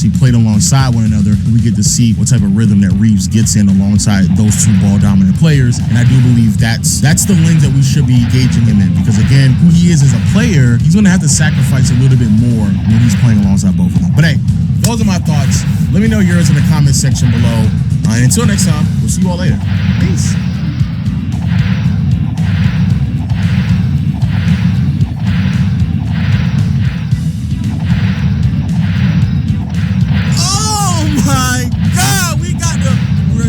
actually played alongside one another, we get to see what type of rhythm that Reeves gets in alongside those two ball-dominant players. And I do believe that's the lens that we should be gauging him in, because again, who he is as a player, he's going to have to sacrifice a little bit more when he's playing alongside both of them. But hey, those are my thoughts. Let me know yours in the comment section below. And until next time, we'll see you all later. Peace.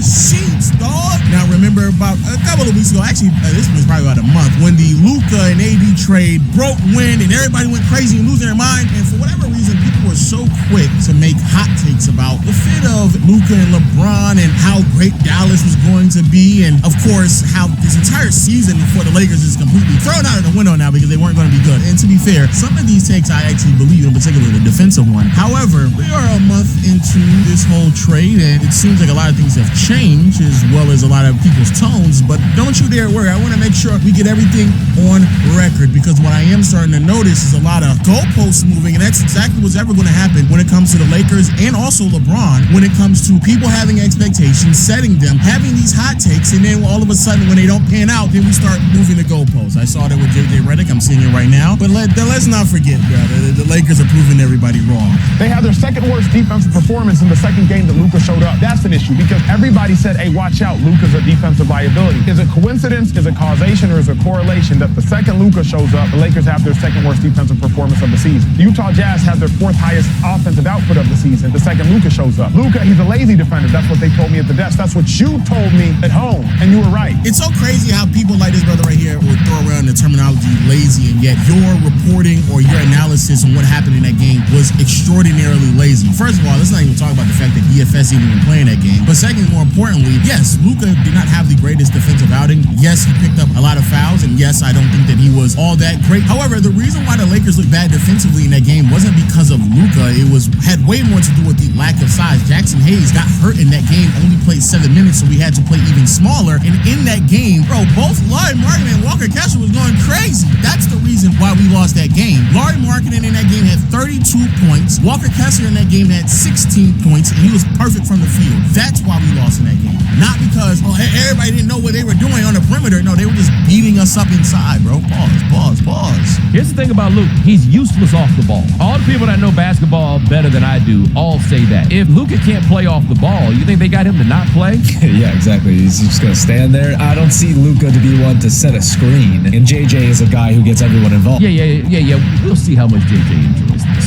Receipts, dog. Now remember about a couple of weeks ago, actually this was probably about a month, when the Luka and AD trade broke wind and everybody went crazy and losing their mind, and for whatever reason people were so quick to make hot takes about the fit of Luka and LeBron and how great Dallas was going to be, and of course how this entire season for the Lakers is completely thrown out of the window now because they weren't going to be good. And to be fair, some of these takes I actually believe, in particular the defensive one. However, we are a month into this whole trade and it seems like a lot of things have changed, as well as a lot of people's tones, but don't you dare worry. I want to make sure we get everything on record, because what I am starting to notice is a lot of goalposts moving, and that's exactly what's ever going to happen when it comes to the Lakers and also LeBron, when it comes to people having expectations, setting them, having these hot takes, and then all of a sudden when they don't pan out, then we start moving the goalposts. I saw that with JJ Redick. I'm seeing it right now, but let's not forget, brother, the Lakers are proving everybody wrong. They had their second worst defensive performance in the second game that Luka showed up. That's an issue, because everybody said, hey, watch out, Luka's a defensive liability. Is it coincidence, is it causation, or is it correlation that the second Luka shows up, the Lakers have their second worst defensive performance of the season? The Utah Jazz had their fourth highest offensive output of the season, the second Luka shows up. Luka, he's a lazy defender. That's what they told me at the desk. That's what you told me at home, and you were right. It's so crazy how people like this brother right here will throw around the terminology lazy, and yet your reporting or your analysis on what happened in that game was extraordinarily lazy. First of all, let's not even talk about the fact that DFS didn't even play in that game. But second, more importantly, yes, Luka did not have the greatest defensive outing. Yes, he picked up a lot of fouls, and yes, I don't think that he was all that great. However, the reason why the Lakers looked bad defensively in that game wasn't because of Luka. It had way more to do with the lack of size. Jackson Hayes got hurt in that game, only played 7 minutes, so we had to play even smaller. And in that game, bro, both Larry Markkinen and Walker Kessler was going crazy. That's the reason why we lost that game. Larry Markkinen in that game had 32 points. Walker Kessler in that game had 16 points, and he was perfect from the field. That's why we lost in that game. Not because everybody didn't know what they were doing on the perimeter. No, they were just beating us up inside, bro. Pause. Here's the thing about Luka. He's useless off the ball. All the people that know basketball better than I do all say that. If Luka can't play off the ball, you think they got him to not play? Yeah, exactly. He's just going to stand there. I don't see Luka to be one to set a screen. And JJ is a guy who gets everyone involved. Yeah. We'll see how much JJ enjoys this.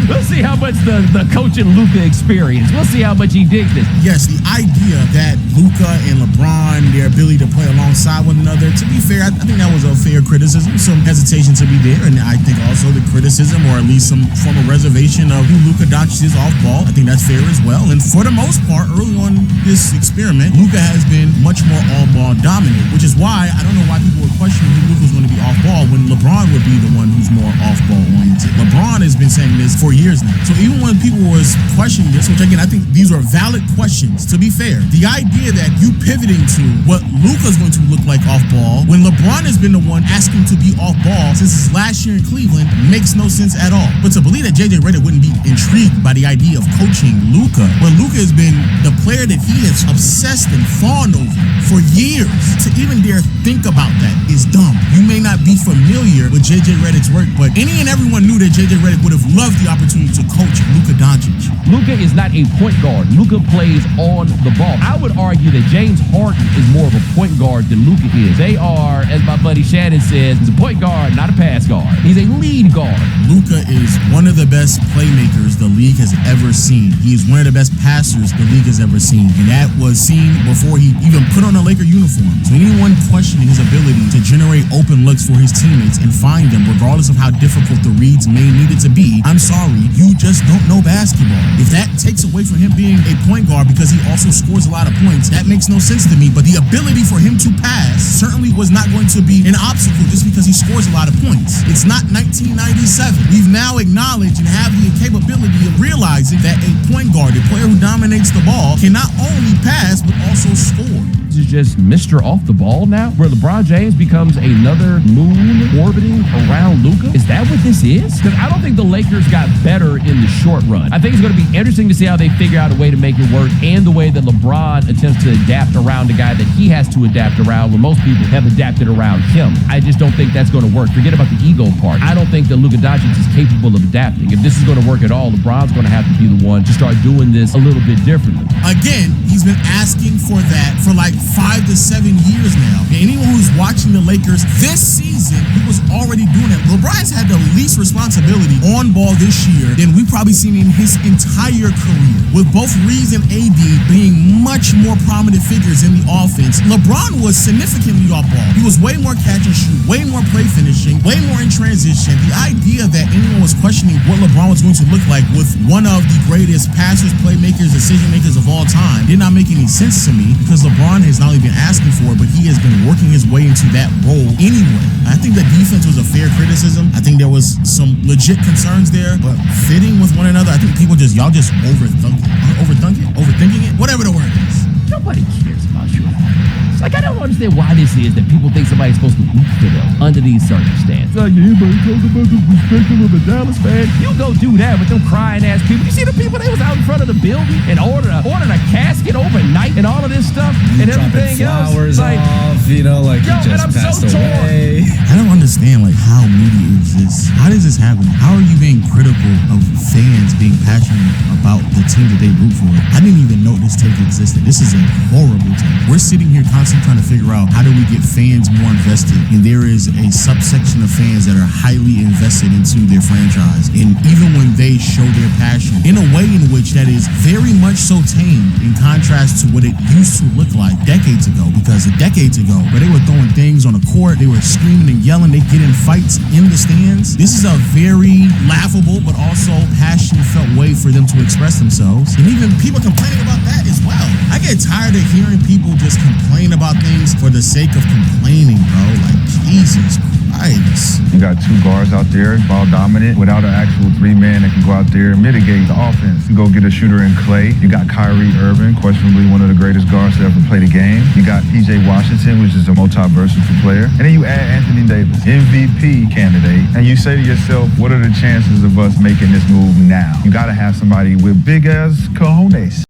we'll see how much the coach and Luka experience. We'll see how much he digs this. Yes, the idea that Luka and LeBron, their ability to play alongside one another, to be fair, I think that was a fair criticism. Some hesitation to be there, and I think also the criticism, or at least some form of reservation of who Luka Doncic is off ball. I think that's fair as well. And for the most part, early on this experiment, Luka has been much more all-ball dominant, which is why I don't know why people were questioning who Luka was going to be off ball when LeBron would be the one who's more off-ball oriented. LeBron has been saying this for years now. So even when people was questioning this, which again, I think these are valid questions, to be fair, the idea that you pivoting to what Luka's going to look like off ball when LeBron has been the one asking to be off ball since his last year in Cleveland makes no sense at all. But to believe that JJ Redick wouldn't be intrigued by the idea of coaching Luka, when Luka has been the player that he has obsessed and fawned over for years, to even dare think about that is dumb. You may not be familiar with JJ Redick's work, but any and everyone knew that JJ Redick would have loved the opportunity to coach Luka Doncic. Luka is not a point guard. Luka plays on the ball. I would argue that James Harden is more of a point guard than Luka is. They are, as my buddy Shannon says, he's a point guard, not a pass guard. He's a lead guard. Luka is one of the best playmakers the league has ever seen. He is one of the best passers the league has ever seen. And that was seen before he even put on a Laker uniform. So anyone questioning his ability to generate open looks for his teammates and find them, regardless of how difficult the reads may need it to be, I'm sorry, you just don't know basketball. If that takes away from him being a point guard because he also scores a lot of points, that makes no sense to me. But the ability for him to pass certainly was not going to be an obstacle just because he scores a lot of points. It's not 1997. We've now acknowledged and have the capability of realizing that a point guard, a player who dominates the ball, can not only pass but also score. is just Mr. Off the Ball now, where LeBron James becomes another moon orbiting around Luka? Is that what this is? Because I don't think the Lakers got better in the short run. I think it's going to be interesting to see how they figure out a way to make it work, and the way that LeBron attempts to adapt around a guy that he has to adapt around when most people have adapted around him. I just don't think that's going to work. Forget about the ego part. I don't think that Luka Doncic is capable of adapting. If this is going to work at all, LeBron's going to have to be the one to start doing this a little bit differently. Again, he's been asking for that for like 5 to 7 years now. And anyone who's watching the Lakers this season, he was already doing it. LeBron's had the least responsibility on ball this year than we've probably seen in his entire career, with both Reeves and AD being much more prominent figures in the offense. LeBron was significantly off ball. He was way more catch and shoot, way more play finishing, way more in transition. The idea that anyone was questioning what LeBron was going to look like with one of the greatest passers, playmakers, decision makers of all time did not make any sense to me, because LeBron has not only been asking for it, but he has been working his way into that role anyway. I think the defense was a fair criticism. I think there was some legit concerns there, but fitting with one another, I think people y'all just overthinking it, whatever the word is. Nobody cares about your offense. Like, I don't understand why this is that people think somebody's supposed to root for them under these circumstances. Like, anybody talk about the respect of a Dallas fan? You go do that with them crying ass people. You see the people that was out in front of the building and ordered a casket overnight and all of this stuff and everything else. Flowers like, off, you know, like yo, he just passed away. I don't understand like how media exists. How does this happen? How are you being critical of fans being passionate about the team that they root for? I didn't even know this take existed. This is a horrible take. We're sitting here constantly trying to figure out how do we get fans more invested, and there is a subsection of fans that are highly invested into their franchise, and even when they show their passion in a way in which that is very much so tamed in contrast to what it used to look like decades ago. Because decades ago, where they were throwing things on the court, they were screaming and yelling, they get in fights in the stands. This is a very laughable but also passion felt way for them to express themselves, and even people complaining about that as well. I get tired of hearing people just complain about things for the sake of complaining, bro. Like, Jesus Christ. You got two guards out there, ball dominant, without an actual three-man that can go out there and mitigate the offense. You go get a shooter in Clay. You got Kyrie Irving, questionably one of the greatest guards to ever play the game. You got PJ Washington, which is a multi-versatile player. And then you add Anthony Davis, MVP candidate. And you say to yourself, what are the chances of us making this move now? You got to have somebody with big ass cojones.